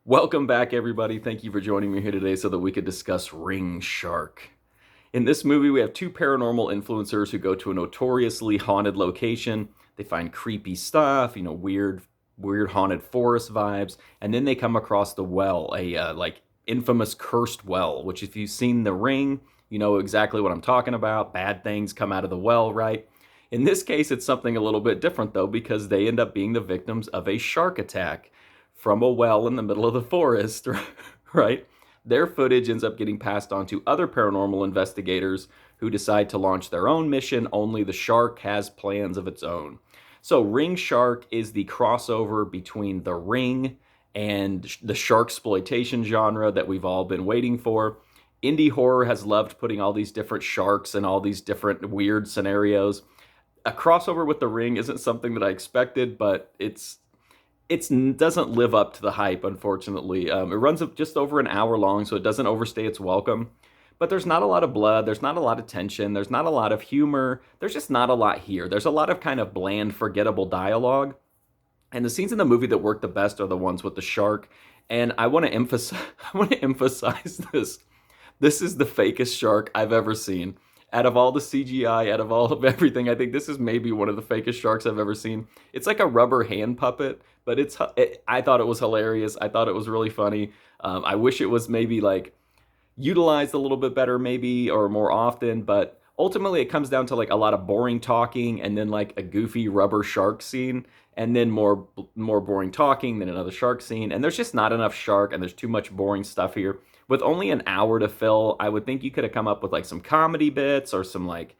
Welcome back, everybody. Thank you for joining me here today so that we could discuss Ring Shark. In this movie, we have two paranormal influencers who go to a notoriously haunted location. They find creepy stuff, weird haunted forest vibes, and then they come across the well, a infamous cursed well. Which, if you've seen The Ring, you know exactly what I'm talking about. Bad things come out of the well, right? In this case, it's something a little bit different though, because they end up being the victims of a shark attack from a well in the middle of the forest, right? Their footage ends up getting passed on to other paranormal investigators who decide to launch their own mission, only the shark has plans of its own. So Ring Shark is the crossover between The Ring and the shark exploitation genre that we've all been waiting for. Indie horror has loved putting all these different sharks and all these different weird scenarios. A crossover with The Ring isn't something that I expected, but it doesn't live up to the hype, unfortunately. It runs just over an hour long, so it doesn't overstay its welcome. But there's not a lot of blood, there's not a lot of tension, there's not a lot of humor, there's just not a lot here. There's a lot of kind of bland, forgettable dialogue. And the scenes in the movie that work the best are the ones with the shark. And I want to emphasize, I want to emphasize this. This is the fakest shark I've ever seen. Out of all the CGI, out of all of everything, I think this is maybe one of the fakest sharks I've ever seen. It's like a rubber hand puppet, but I thought it was hilarious. I thought it was really funny. I wish it was maybe like utilized a little bit better, maybe, or more often, but ultimately it comes down to like a lot of boring talking and then like a goofy rubber shark scene and then more boring talking, then another shark scene, and there's just not enough shark and there's too much boring stuff here. With only an hour to fill, I would think you could have come up with like some comedy bits or some like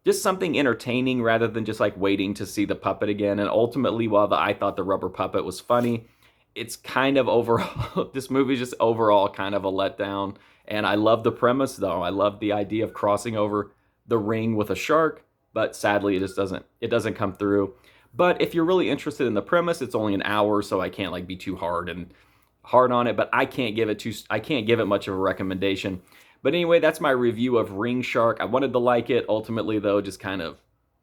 just something entertaining rather than just like waiting to see the puppet again. And ultimately, while I thought the rubber puppet was funny, it's kind of overall, this movie is just overall kind of a letdown. And I love the premise though. I love the idea of crossing over the ring with a shark, but sadly it doesn't come through. But if you're really interested in the premise, it's only an hour, so I can't like be too hard on it, but I can't give it much of a recommendation. But anyway, that's my review of Ring Shark. I wanted to like it. Ultimately, though, just kind of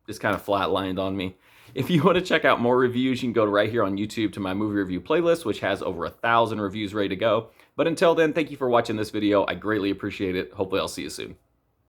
flatlined on me. If you want to check out more reviews, you can go right here on YouTube to my movie review playlist, which has over 1,000 reviews ready to go. But until then, thank you for watching this video. I greatly appreciate it. Hopefully, I'll see you soon.